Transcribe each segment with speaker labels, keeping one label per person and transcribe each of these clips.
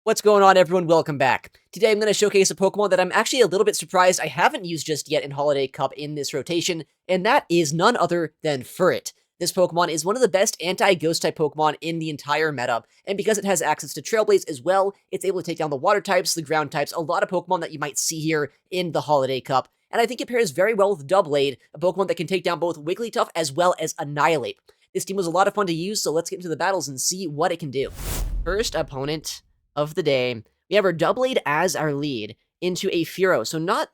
Speaker 1: What's going on, everyone? Welcome back. Today I'm going to showcase a Pokemon that I'm actually a little bit surprised I haven't used just yet in Holiday Cup in this rotation, and that is none other than Furret. This Pokemon is one of the best anti-ghost type Pokemon in the entire meta, and because it has access to Trailblaze as well, it's able to take down the water types, the ground types, a lot of Pokemon that you might see here in the Holiday Cup. And I think it pairs very well with Doublade, a Pokemon that can take down both Wigglytuff as well as Annihilate. This team was a lot of fun to use, so let's get into the battles and see what it can do. First opponent of the day, we have our Doublade as our lead into a Furo. So not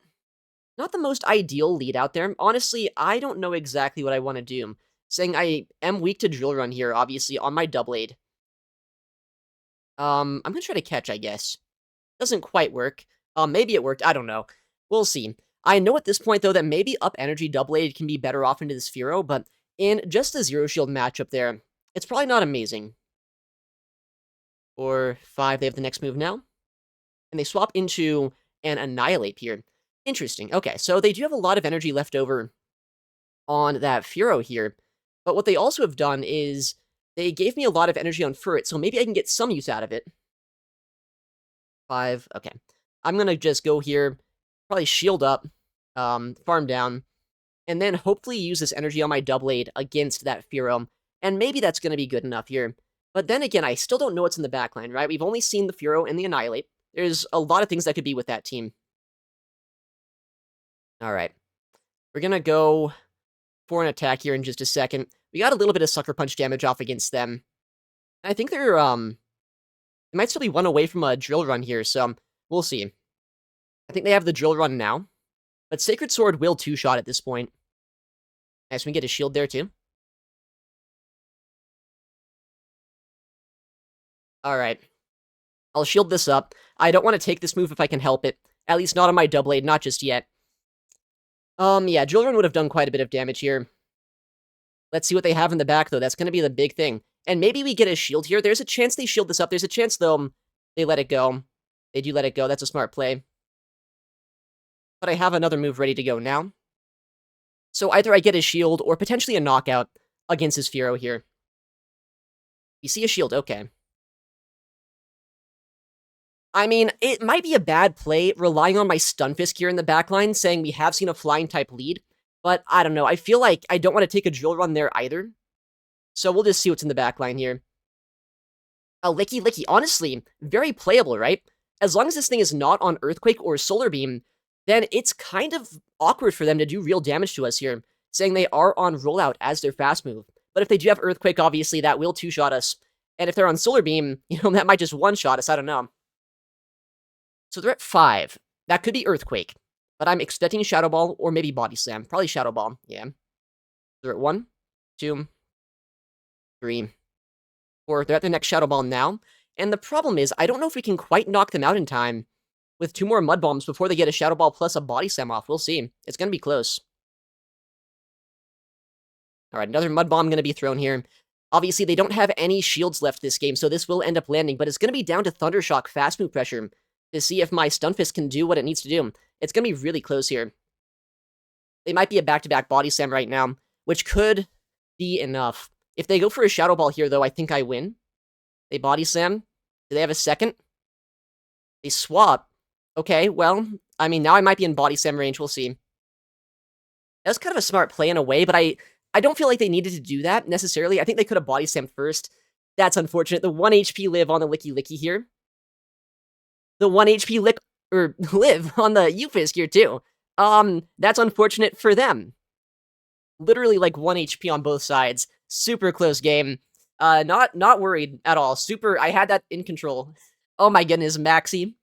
Speaker 1: the most ideal lead out there. Honestly, I don't know exactly what I want to do. Saying I am weak to Drill Run here, obviously, on my Doublade. I'm gonna try to catch, I guess. Doesn't quite work. Maybe it worked, I don't know. We'll see. I know at this point, though, that maybe Up Energy Doublade can be better off into this Furo, but in just the Zero Shield matchup there, it's probably not amazing. Or 5, they have the next move now. And they swap into an Annihilate here. Interesting. Okay, so they do have a lot of energy left over on that Furo here. But what they also have done is they gave me a lot of energy on Furret, so maybe I can get some use out of it. 5, okay. I'm going to just go here, probably shield up, farm down, and then hopefully use this energy on my Doublade against that Furo. And maybe that's going to be good enough here. But then again, I still don't know what's in the backline, right? We've only seen the Furo and the Annihilate. There's a lot of things that could be with that team. Alright. We're gonna go for an attack here in just a second. We got a little bit of Sucker Punch damage off against them. I think they're, they might still be one away from a Drill Run here, so we'll see. I think they have the Drill Run now. But Sacred Sword will two-shot at this point. Nice, we get a shield there, too. Alright. I'll shield this up. I don't want to take this move if I can help it. At least not on my Doublade, not just yet. Yeah, Drill Run would have done quite a bit of damage here. Let's see what they have in the back, though. That's going to be the big thing. And maybe we get a shield here. There's a chance they shield this up. There's a chance, though, they let it go. They do let it go. That's a smart play. But I have another move ready to go now. So either I get a shield or potentially a knockout against his Furo here. You see a shield, okay. I mean, it might be a bad play relying on my Stunfisk here in the backline, saying we have seen a flying type lead, but I don't know. I feel like I don't want to take a Drill Run there either. So we'll just see what's in the backline here. A Licky Licky, honestly, very playable, right? As long as this thing is not on Earthquake or Solar Beam, then it's kind of awkward for them to do real damage to us here, saying they are on Rollout as their fast move. But if they do have Earthquake, obviously, that will two-shot us. And if they're on Solar Beam, that might just one-shot us, I don't know. So they're at 5. That could be Earthquake. But I'm expecting Shadow Ball or maybe Body Slam. Probably Shadow Ball, yeah. They're at 1, 2, 3, 4. They're at their next Shadow Ball now. And the problem is, I don't know if we can quite knock them out in time with 2 more Mud Bombs before they get a Shadow Ball plus a Body Slam off. We'll see. It's going to be close. Alright, another Mud Bomb going to be thrown here. Obviously, they don't have any shields left this game, so this will end up landing. But it's going to be down to Thunder Shock fast move pressure to see if my Stunfisk can do what it needs to do. It's going to be really close here. They might be a back-to-back Body Slam right now, which could be enough. If they go for a Shadow Ball here, though, I think I win. They Body Slam. Do they have a second? They swap. Okay, well, I mean, now I might be in Body Slam range. We'll see. That's kind of a smart play in a way, but I don't feel like they needed to do that, necessarily. I think they could have Body Slammed first. That's unfortunate. The 1 HP live on the Licky Licky here. The 1 HP live on the Ufisk here, too. That's unfortunate for them. Literally, like, 1 HP on both sides. Super close game. Not worried at all. I had that in control. Oh my goodness, Maxi.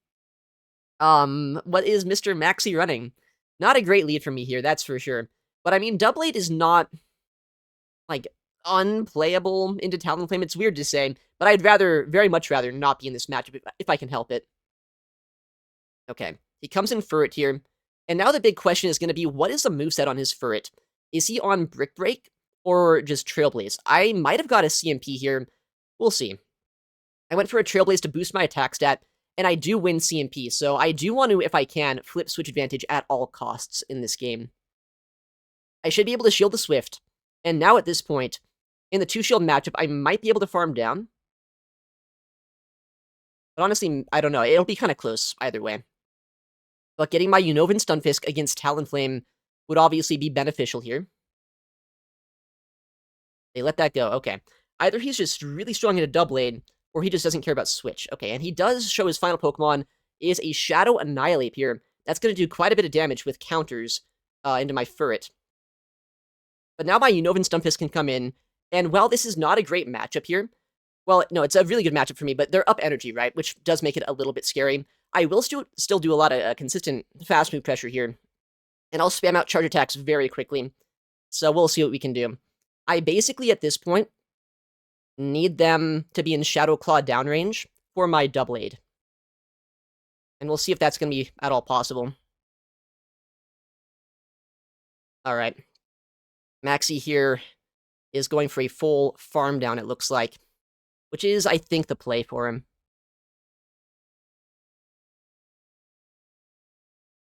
Speaker 1: What is Mr. Maxi running? Not a great lead for me here, that's for sure. But I mean, Doublade is not, like, unplayable into Talonflame. It's weird to say, but I'd very much rather not be in this matchup if I can help it. Okay, he comes in Furret here, and now the big question is going to be, what is the moveset on his Furret? Is he on Brick Break, or just Trailblaze? I might have got a CMP here. We'll see. I went for a Trailblaze to boost my attack stat, and I do win CMP, so I do want to, if I can, flip Switch Advantage at all costs in this game. I should be able to shield the Swift, and now at this point, in the 2-shield matchup, I might be able to farm down. But honestly, I don't know. It'll be kind of close either way. But getting my Unova Stunfisk against Talonflame would obviously be beneficial here. They let that go. Okay. Either he's just really strong in a Doublade, or he just doesn't care about Switch. Okay, and he does show his final Pokemon is a Shadow Annihilate here. That's going to do quite a bit of damage with counters into my Furret. But now my Unova Stunfisk can come in, and while this is not a great matchup here, well, no, it's a really good matchup for me, but they're up energy, right? Which does make it a little bit scary. I will still do a lot of consistent fast move pressure here, and I'll spam out charge attacks very quickly. So we'll see what we can do. I basically, at this point, need them to be in Shadow Claw downrange for my Doublade. And we'll see if that's going to be at all possible. Alright. Maxie here is going for a full farm down, it looks like. Which is, I think, the play for him.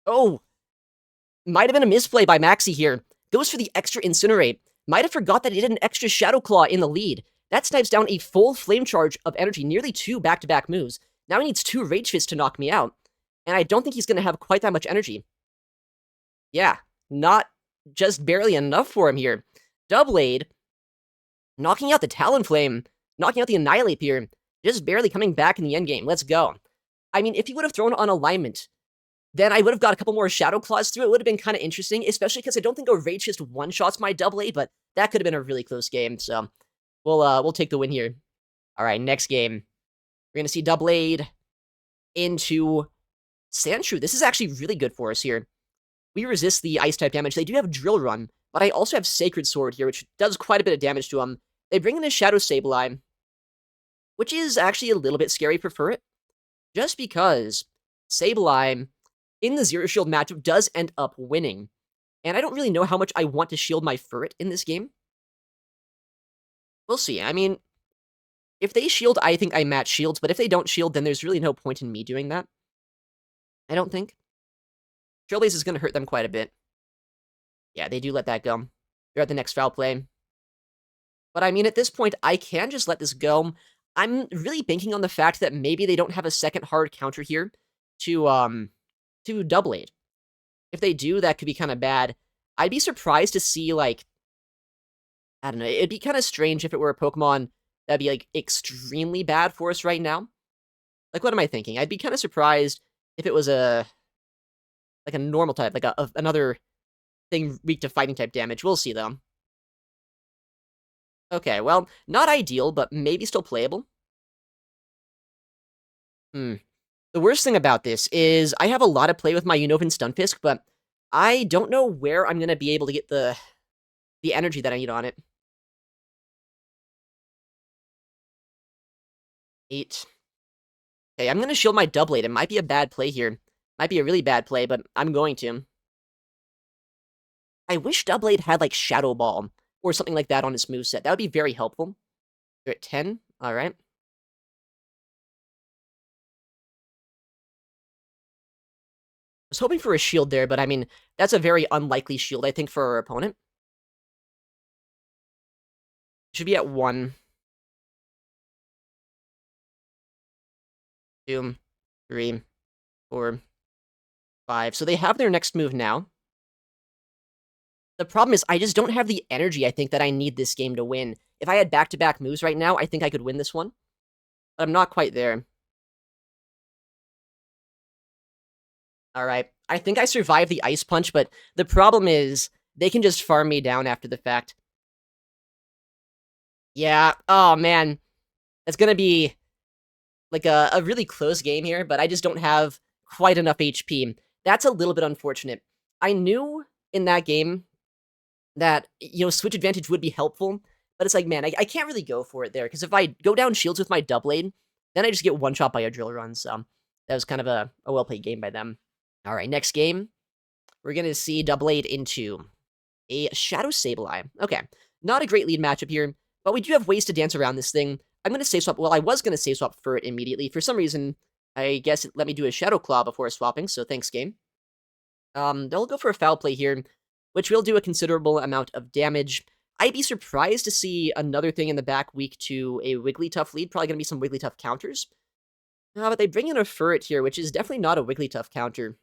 Speaker 1: Oh! Might have been a misplay by Maxie here. Goes for the extra Incinerate. Might have forgot that he did an extra Shadow Claw in the lead. That snipes down a full Flame Charge of energy, nearly 2 back-to-back moves. Now he needs 2 Rage Fists to knock me out. And I don't think he's going to have quite that much energy. Yeah, not just barely enough for him here. Doublade, knocking out the Talonflame, knocking out the Annihilate here, just barely coming back in the endgame. Let's go. I mean, if he would have thrown on Alignment, then I would have got a couple more Shadow Claws through. It would have been kind of interesting, especially because I don't think a Rage Fist one-shots my Doublade, but that could have been a really close game, so we'll take the win here. All right, next game. We're going to see Doublade into Sandshrew. This is actually really good for us here. We resist the Ice-type damage. They do have Drill Run, but I also have Sacred Sword here, which does quite a bit of damage to them. They bring in a Shadow Sableye, which is actually a little bit scary for Furret, just because Sableye in the Zero Shield matchup does end up winning. And I don't really know how much I want to shield my Furret in this game. We'll see. I mean, if they shield, I think I match shields, but if they don't shield, then there's really no point in me doing that. I don't think. Trailblaze is going to hurt them quite a bit. Yeah, they do let that go. They're at the next foul play. But I mean, at this point, I can just let this go. I'm really banking on the fact that maybe they don't have a second hard counter here to Doublade. If they do, that could be kind of bad. I'd be surprised to see, like, I don't know, it'd be kind of strange if it were a Pokemon that'd be, like, extremely bad for us right now. Like, what am I thinking? I'd be kind of surprised if it was a normal type, like another thing weak to fighting type damage. We'll see, though. Okay, well, not ideal, but maybe still playable. The worst thing about this is I have a lot of play with my Unova Stunfisk, but I don't know where I'm going to be able to get the energy that I need on it. 8. Okay, I'm going to shield my Doublade. It might be a bad play here. Might be a really bad play, but I'm going to. I wish Doublade had, like, Shadow Ball or something like that on his moveset. That would be very helpful. They're at 10. All right. I was hoping for a shield there, but I mean, that's a very unlikely shield, I think, for our opponent. Should be at 1. 2, 3, 4, 5. So they have their next move now. The problem is I just don't have the energy, I think, that I need this game to win. If I had back-to-back moves right now, I think I could win this one. But I'm not quite there. Alright. I think I survived the Ice Punch, but the problem is they can just farm me down after the fact. Yeah. Oh, man. That's gonna be like a really close game here, but I just don't have quite enough HP. That's a little bit unfortunate. I knew in that game that, you know, Switch Advantage would be helpful, but it's like, man, I can't really go for it there, because if I go down shields with my Doublade, then I just get one-shot by a Drill Run, so that was kind of a well-played game by them. Alright, next game, we're gonna see Doublade into a Shadow Sableye. Okay, not a great lead matchup here, but we do have ways to dance around this thing. I'm gonna save swap, well, I was gonna save swap for it immediately. For some reason, I guess it let me do a Shadow Claw before swapping, so thanks, game. They'll go for a foul play here, which will do a considerable amount of damage. I'd be surprised to see another thing in the back weak to a Wigglytuff lead. Probably going to be some Wigglytuff counters. But they bring in a Furret here, which is definitely not a Wigglytuff counter.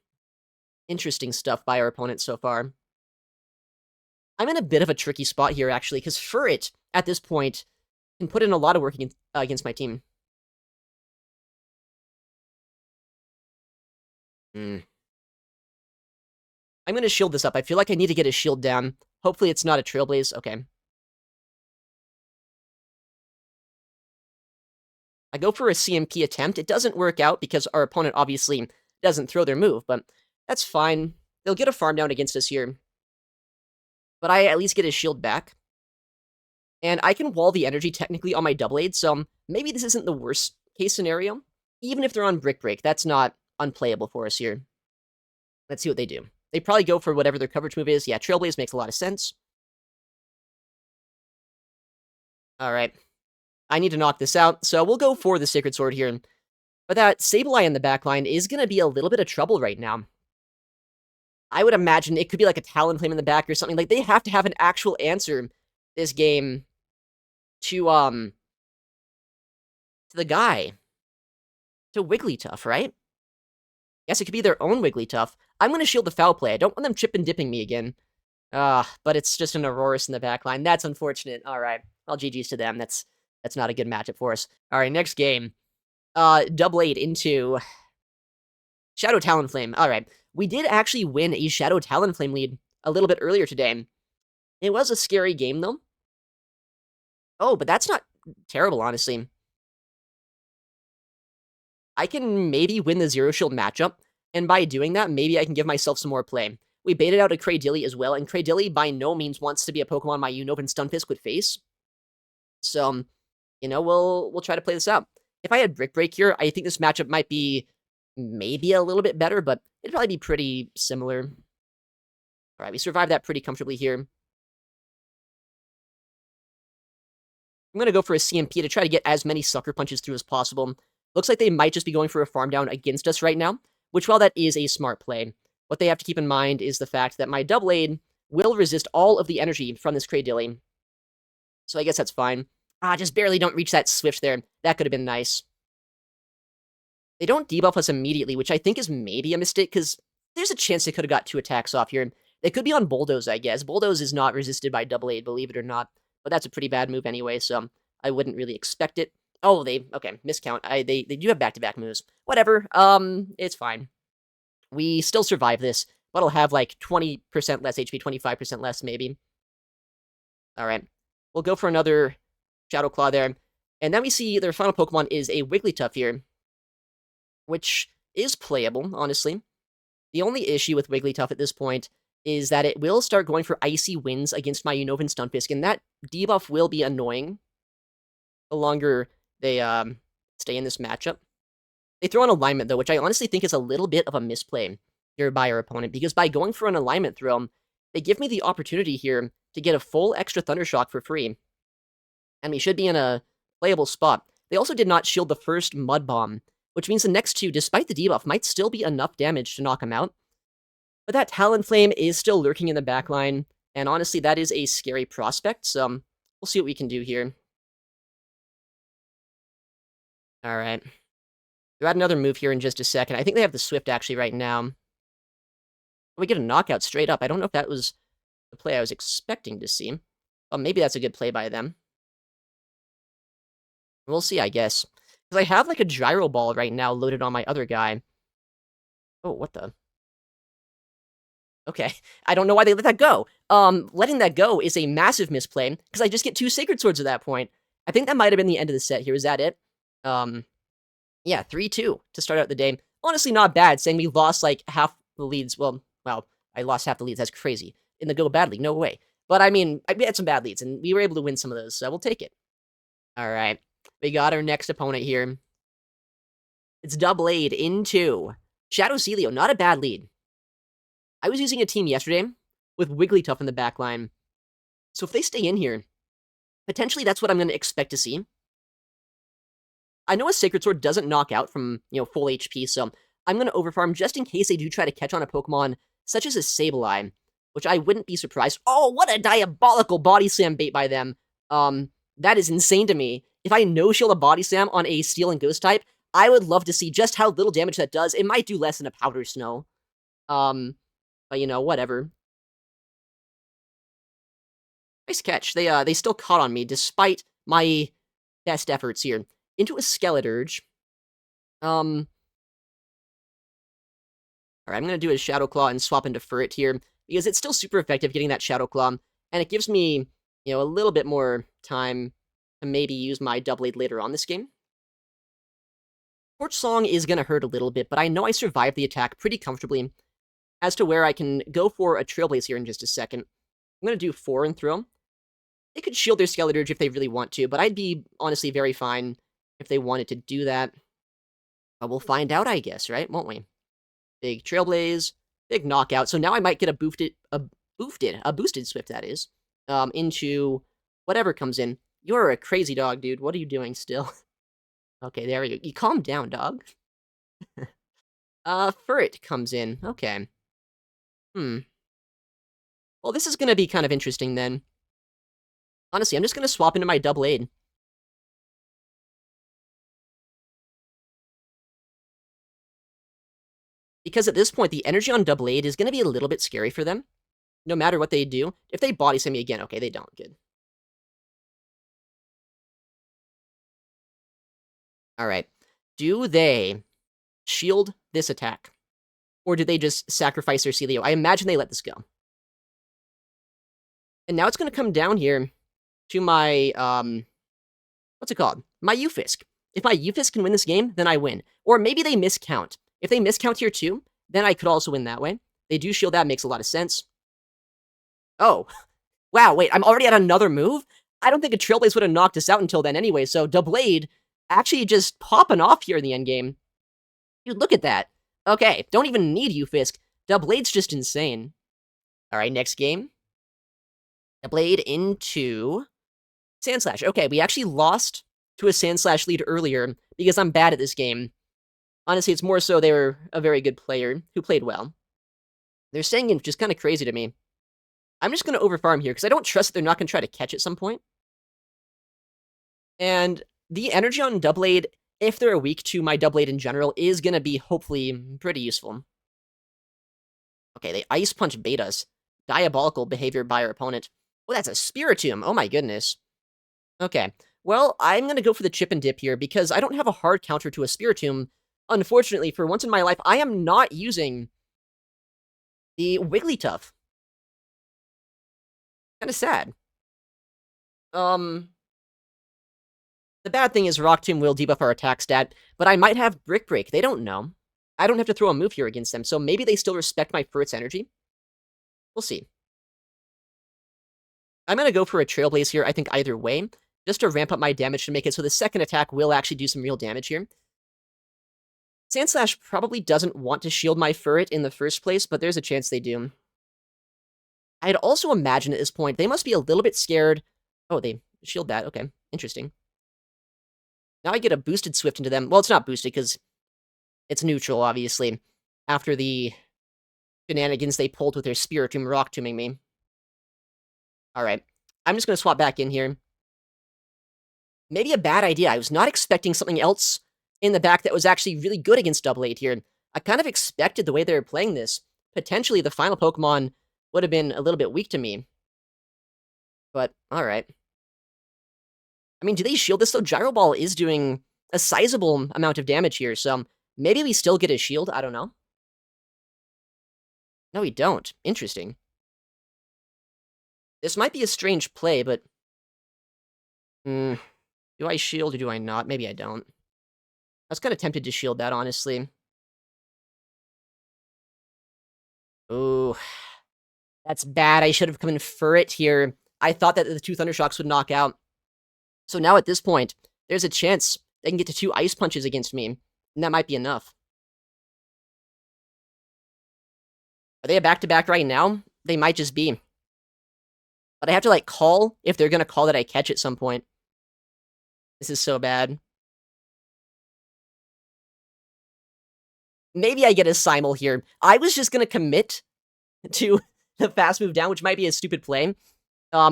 Speaker 1: Interesting stuff by our opponent so far. I'm in a bit of a tricky spot here, actually, because Furret, at this point, can put in a lot of work against my team. I'm going to shield this up. I feel like I need to get his shield down. Hopefully it's not a Trailblaze. Okay. I go for a CMP attempt. It doesn't work out because our opponent obviously doesn't throw their move, but that's fine. They'll get a farm down against us here. But I at least get his shield back. And I can wall the energy technically on my double aid, so maybe this isn't the worst case scenario. Even if they're on Brick Break, that's not unplayable for us here. Let's see what they do. They probably go for whatever their coverage move is. Yeah, Trailblaze makes a lot of sense. Alright. I need to knock this out, so we'll go for the Sacred Sword here. But that Sableye in the backline is going to be a little bit of trouble right now. I would imagine it could be like a Talonflame in the back or something. Like, they have to have an actual answer this game to the guy. To Wigglytuff, right? Yes, it could be their own Wigglytuff. I'm going to shield the foul play. I don't want them chip and dipping me again. But it's just an Aurorus in the backline. That's unfortunate. Alright. Well, GG's to them. That's not a good matchup for us. Alright, next game. Double 8 into Shadow Talonflame. Alright. We did actually win a Shadow Talonflame lead a little bit earlier today. It was a scary game, though. Oh, but that's not terrible, honestly. I can maybe win the Zero Shield matchup, and by doing that, maybe I can give myself some more play. We baited out a Cradilly as well, and Cradilly by no means wants to be a Pokemon my Unova and Stunfisk would face. So, you know, we'll try to play this out. If I had Brick Break here, I think this matchup might be maybe a little bit better, but it'd probably be pretty similar. Alright, we survived that pretty comfortably here. I'm going to go for a CMP to try to get as many Sucker Punches through as possible. Looks like they might just be going for a farm down against us right now, which while that is a smart play, what they have to keep in mind is the fact that my double aid will resist all of the energy from this Cradilly. So I guess that's fine. Just barely don't reach that Swift there. That could have been nice. They don't debuff us immediately, which I think is maybe a mistake, because there's a chance they could have got 2 attacks off here. They could be on Bulldoze, I guess. Bulldoze is not resisted by double aid, believe it or not. But that's a pretty bad move anyway, so I wouldn't really expect it. Oh, okay, miscount. They do have back-to-back moves. Whatever, it's fine. We still survive this, but I'll have like 20% less HP, 25% less, maybe. Alright, we'll go for another Shadow Claw there. And then we see their final Pokemon is a Wigglytuff here, which is playable, honestly. The only issue with Wigglytuff at this point is that it will start going for Icy Winds against my Unova and Stunfisk, and that debuff will be annoying the longer they stay in this matchup. They throw an alignment, though, which I honestly think is a little bit of a misplay here by our opponent, because by going for an alignment throw, they give me the opportunity here to get a full extra Thundershock for free, and we should be in a playable spot. They also did not shield the first Mud Bomb, which means the next 2, despite the debuff, might still be enough damage to knock him out. But that Talonflame is still lurking in the backline, and honestly, that is a scary prospect, so we'll see what we can do here. Alright. They'll add another move here in just a second. I think they have the Swift, actually, right now. We get a knockout straight up. I don't know if that was the play I was expecting to see. Well, maybe that's a good play by them. We'll see, I guess. Because I have, like, a Gyro Ball right now loaded on my other guy. Oh, what the... Okay, I don't know why they let that go. Letting that go is a massive misplay, because I just get 2 Sacred Swords at that point. I think that might have been the end of the set here. Is that it? Yeah, 3-2 to start out the day. Honestly, not bad, saying we lost, like, half the leads. Well, I lost half the leads. That's crazy. In the Go Bad League, no way. But, I mean, we had some bad leads, and we were able to win some of those, so we'll take it. Alright, we got our next opponent here. It's double aid into Shadow Celio. Not a bad lead. I was using a team yesterday with Wigglytuff in the backline. So if they stay in here, potentially that's what I'm going to expect to see. I know a Sacred Sword doesn't knock out from, full HP, so I'm going to overfarm just in case they do try to catch on a Pokemon such as a Sableye, which I wouldn't be surprised. Oh, what a diabolical Body Slam bait by them. That is insane to me. If I no-shield a Body Slam on a Steel and Ghost type, I would love to see just how little damage that does. It might do less than a Powder Snow. But, you know, whatever. Nice catch. They still caught on me, despite my best efforts here. Into a Skeleturge. Alright, I'm gonna do a Shadow Claw and swap into Furret here, because it's still super effective getting that Shadow Claw, and it gives me, you know, a little bit more time to maybe use my Double Blade later on this game. Torch Song is gonna hurt a little bit, but I know I survived the attack pretty comfortably. As to where I can go for a Trailblaze here in just a second. I'm gonna do 4 and throw. They could shield their Skeleturge if they really want to, but I'd be, honestly, very fine if they wanted to do that. But we'll find out, I guess, right? Won't we? Big Trailblaze, big Knockout. So now I might get a boosted Swift, that is, into whatever comes in. You're a crazy dog, dude. What are you doing still? Okay, there we go. You calm down, dog. Furret comes in. Okay. Well, this is gonna be kind of interesting, then. Honestly, I'm just gonna swap into my Double Aid. Because at this point, the energy on Double Aid is gonna be a little bit scary for them. No matter what they do. If they Body Slam me again, okay, they don't. Good. Alright. Do they shield this attack? Or do they just sacrifice their Celio? I imagine they let this go. And now it's gonna come down here to my, what's it called? My Ufisk. If my Ufisk can win this game, then I win. Or maybe they miscount. If they miscount here too, then I could also win that way. They do shield that, makes a lot of sense. Oh. Wow, wait, I'm already at another move? I don't think a Trailblaze would have knocked us out until then anyway, so Double Blade actually just popping off here in the endgame. Dude, look at that. Okay, don't even need Ufisk. Double Blade's just insane. Alright, next game. Double Blade into Sandslash. Okay, we actually lost to a Sandslash lead earlier because I'm bad at this game. Honestly, it's more so they were a very good player who played well. They're staying in, which is kind of crazy to me. I'm just going to overfarm here because I don't trust that they're not going to try to catch at some point. And the energy on Double Blade, if they're weak to my Double Blade in general, is going to be hopefully pretty useful. Okay, they Ice Punch Betas. Diabolical behavior by our opponent. Oh, that's a Spiritomb. Oh my goodness. Okay, well, I'm going to go for the Chip and Dip here because I don't have a hard counter to a Spiritomb. Unfortunately, for once in my life, I am not using the Wigglytuff. Kind of sad. The bad thing is Rock Tomb will debuff our attack stat, but I might have Brick Break. They don't know. I don't have to throw a move here against them, so maybe they still respect my Furret's energy. We'll see. I'm going to go for a Trailblaze here, I think either way, just to ramp up my damage to make it so the second attack will actually do some real damage here. Sandslash probably doesn't want to shield my Furret in the first place, but there's a chance they do. I'd also imagine at this point, they must be a little bit scared. Oh, they shield that. Okay, interesting. Now I get a boosted Swift into them. Well, it's not boosted because it's neutral, obviously, after the shenanigans they pulled with their Spiritomb Rock Tombing me. Alright, I'm just going to swap back in here. Maybe a bad idea. I was not expecting something else in the back that was actually really good against Double Blade here. I kind of expected the way they were playing this. Potentially, the final Pokemon would have been a little bit weak to me. But, alright. I mean, do they shield this, though? Gyro Ball is doing a sizable amount of damage here, so maybe we still get a shield? I don't know. No, we don't. Interesting. This might be a strange play, but... do I shield or do I not? Maybe I don't. I was kind of tempted to shield that, honestly. Ooh. That's bad. I should have come in Furret here. I thought that the 2 Thunder Shocks would knock out. So now at this point, there's a chance they can get to 2 Ice Punches against me. And that might be enough. Are they a back-to-back right now? They might just be. But I have to, like, call if they're gonna call that I catch at some point. This is so bad. Maybe I get a Simul here. I was just gonna commit to the fast move down, which might be a stupid play.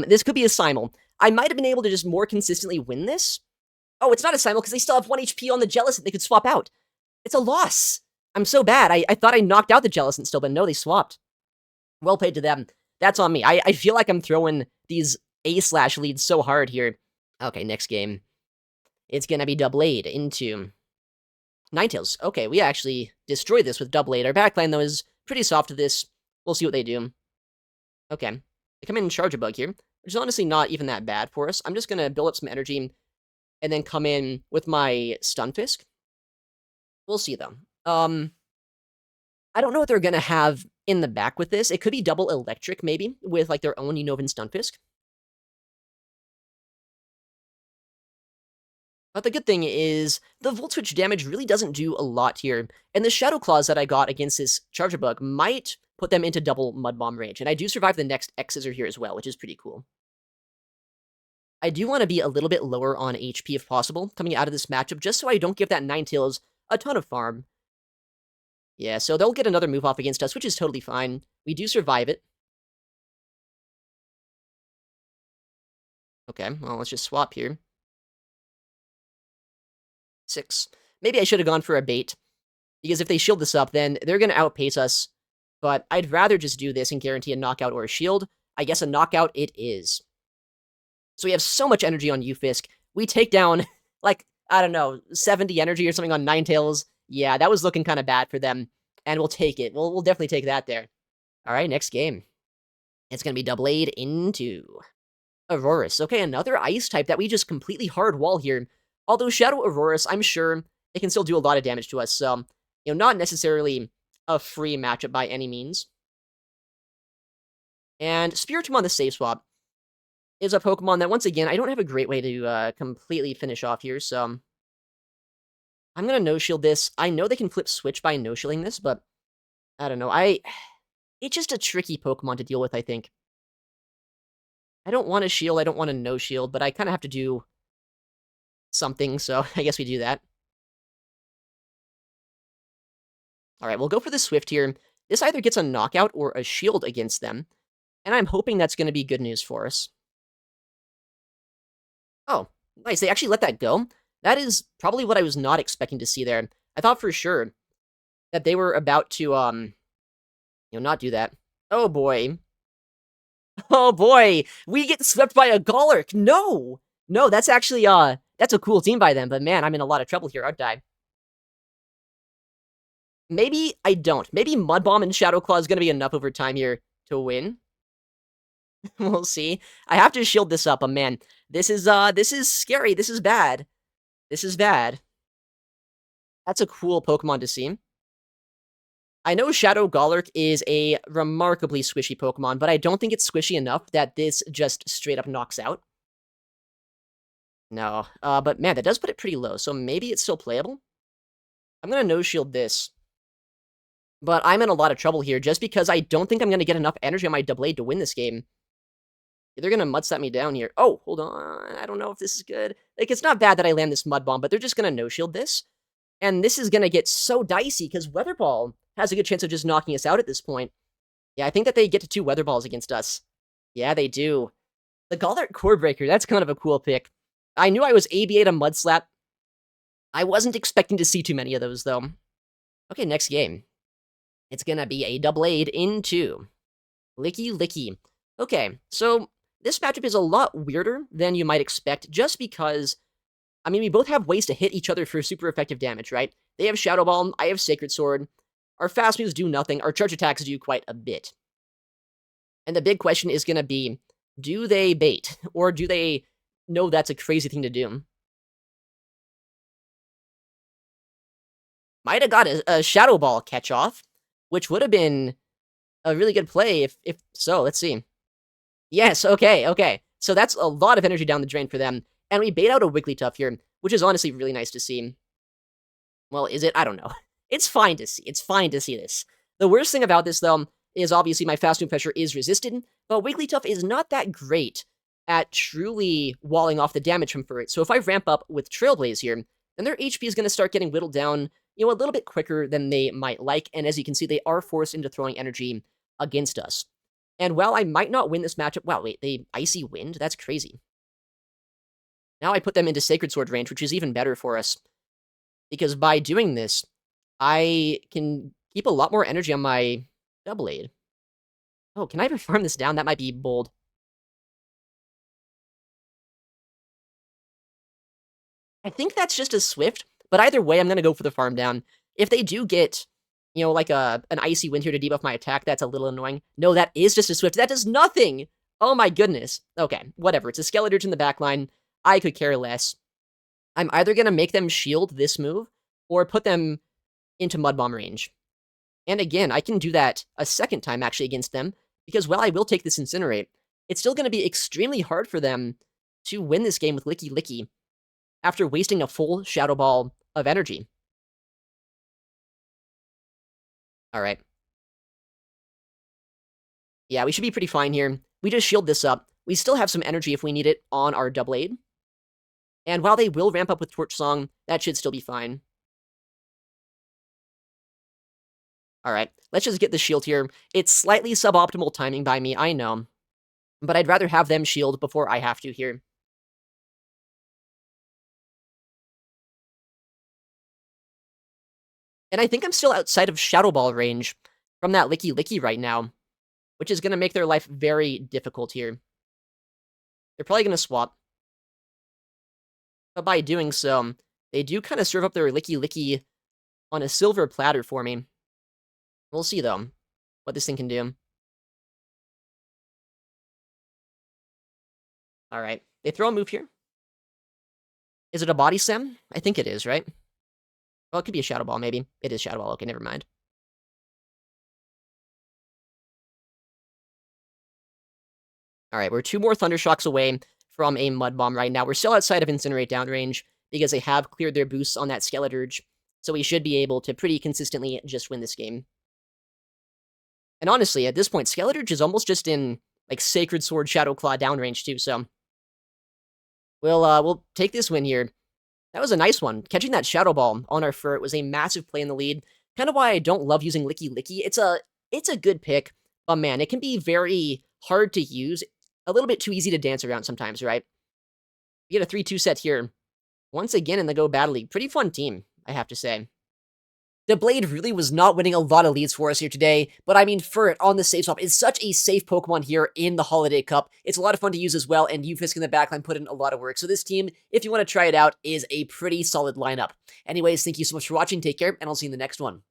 Speaker 1: This could be a Simul. I might have been able to just more consistently win this Oh, it's not a simul because they still have 1 HP on the Jellicent they could swap out. It's a loss. I'm so bad. I thought I knocked out the Jellicent still, but no, they swapped. Well played to them. That's on me. I feel like I'm throwing these A/ leads so hard here. Okay, next game. It's gonna be Double Aid into Ninetales. Okay, we actually destroyed this with Double Aid. Our backline, though, is pretty soft to this. We'll see what they do. Okay. They come in and charge a bug here, which is honestly not even that bad for us. I'm just gonna build up some energy and then come in with my Stunfisk. We'll see, though. I don't know what they're gonna have in the back with this. It could be double electric, maybe, with, like, their own Unova Stunfisk. But the good thing is, the Volt Switch damage really doesn't do a lot here, and the Shadow Claws that I got against this Charger Bug might put them into double Mud Bomb range, and I do survive the next X-Scissor here as well, which is pretty cool. I do want to be a little bit lower on HP if possible, coming out of this matchup, just so I don't give that Ninetales a ton of farm. Yeah, so they'll get another move off against us, which is totally fine. We do survive it. Okay, well, let's just swap here. 6. Maybe I should have gone for a bait, because if they shield this up, then they're going to outpace us. But I'd rather just do this and guarantee a knockout or a shield. I guess a knockout it is. So we have so much energy on Ufisk. We take down, like, I don't know, 70 energy or something on Ninetales. Yeah, that was looking kind of bad for them. And we'll take it. We'll definitely take that there. All right, next game. It's going to be Double Aid into Aurorus. Okay, another ice type that we just completely hard wall here. Although Shadow Aurorus, I'm sure it can still do a lot of damage to us. So, not necessarily a free matchup by any means. And Spiritomb on the save swap is a Pokemon that, once again, I don't have a great way to completely finish off here, so I'm going to no-shield this. I know they can flip switch by no-shielding this, but I don't know. It's just a tricky Pokemon to deal with, I think. I don't want to shield, I don't want to no-shield, but I kind of have to do something, so I guess we do that. Alright, we'll go for the Swift here. This either gets a knockout or a shield against them, and I'm hoping that's going to be good news for us. Oh, nice. They actually let that go. That is probably what I was not expecting to see there. I thought for sure that they were about to, not do that. Oh, boy. Oh, boy. We get swept by a Golurk. No! No, that's actually, that's a cool team by them, but man, I'm in a lot of trouble here, aren't I? Maybe I don't. Maybe Mud Bomb and Shadow Claw is going to be enough over time here to win. We'll see. I have to shield this up, but man, this is scary. This is bad. This is bad. That's a cool Pokemon to see. I know Shadow Golurk is a remarkably squishy Pokemon, but I don't think it's squishy enough that this just straight up knocks out. No, but man, that does put it pretty low, so maybe it's still playable? I'm gonna no-shield this. But I'm in a lot of trouble here, just because I don't think I'm gonna get enough energy on my Double Aid to win this game. They're gonna Mud Slap me down here. Oh, hold on, I don't know if this is good. Like, it's not bad that I land this Mud Bomb, but they're just gonna no-shield this. And this is gonna get so dicey, because Weather Ball has a good chance of just knocking us out at this point. Yeah, I think that they get to 2 Weather Balls against us. Yeah, they do. The Golurk Core Breaker, that's kind of a cool pick. I knew I was ABA to Mud Slap. I wasn't expecting to see too many of those, though. Okay, next game. It's gonna be a Double Aid into Licky Licky. Okay, so this matchup is a lot weirder than you might expect, just because, I mean, we both have ways to hit each other for super effective damage, right? They have Shadow Ball, I have Sacred Sword. Our fast moves do nothing, our charge attacks do quite a bit. And the big question is gonna be, do they bait? Or do they know that's a crazy thing to do? Might have got a Shadow Ball catch-off, which would have been a really good play if so. Let's see. Yes, okay. So that's a lot of energy down the drain for them. And we bait out a Wigglytuff here, which is honestly really nice to see. Well, is it? I don't know. It's fine to see. It's fine to see this. The worst thing about this, though, is obviously my fast move pressure is resisted, but Wigglytuff is not that great at truly walling off the damage from Furret. So if I ramp up with Trailblaze here, then their HP is going to start getting whittled down, a little bit quicker than they might like, and as you can see, they are forced into throwing energy against us. And while I might not win this matchup, wow, wait, they Icy Wind? That's crazy. Now I put them into Sacred Sword range, which is even better for us. Because by doing this, I can keep a lot more energy on my Doublade. Oh, can I ever farm this down? That might be bold. I think that's just a Swift, but either way, I'm going to go for the farm down. If they do get, like an Icy Wind here to debuff my attack, that's a little annoying. No, that is just a Swift. That does nothing! Oh my goodness. Okay, whatever. It's a Skeledirge in the backline. I could care less. I'm either going to make them shield this move, or put them into Mud Bomb range. And again, I can do that a second time, actually, against them, because while I will take this Incinerate, it's still going to be extremely hard for them to win this game with Licky Licky after wasting a full Shadow Ball of energy. Alright. Yeah, we should be pretty fine here. We just shield this up. We still have some energy if we need it on our Doublade. And while they will ramp up with Torch Song, that should still be fine. Alright, let's just get the shield here. It's slightly suboptimal timing by me, I know. But I'd rather have them shield before I have to here. And I think I'm still outside of Shadow Ball range from that Licky Licky right now, which is going to make their life very difficult here. They're probably going to swap. But by doing so, they do kind of serve up their Licky Licky on a silver platter for me. We'll see, though, what this thing can do. Alright, they throw a move here. Is it a Body Slam? I think it is, right? Well, it could be a Shadow Ball, maybe. It is Shadow Ball. Okay, never mind. Alright, we're 2 more Thunder Shocks away from a Mud Bomb right now. We're still outside of Incinerate downrange, because they have cleared their boosts on that Skeledirge, so we should be able to pretty consistently just win this game. And honestly, at this point, Skeledirge is almost just in, like, Sacred Sword Shadow Claw downrange, too, so we'll take this win here. That was a nice one. Catching that Shadow Ball on our Furret was a massive play in the lead. Kind of why I don't love using Licky Licky. It's a good pick, but man, it can be very hard to use. A little bit too easy to dance around sometimes, right? We get a 3-2 set here. Once again in the Go Battle League. Pretty fun team, I have to say. The Blade really was not winning a lot of leads for us here today, but I mean, Furret on the safe swap is such a safe Pokemon here in the Holiday Cup. It's a lot of fun to use as well, and Ufisk in the backline put in a lot of work. So this team, if you want to try it out, is a pretty solid lineup. Anyways, thank you so much for watching, take care, and I'll see you in the next one.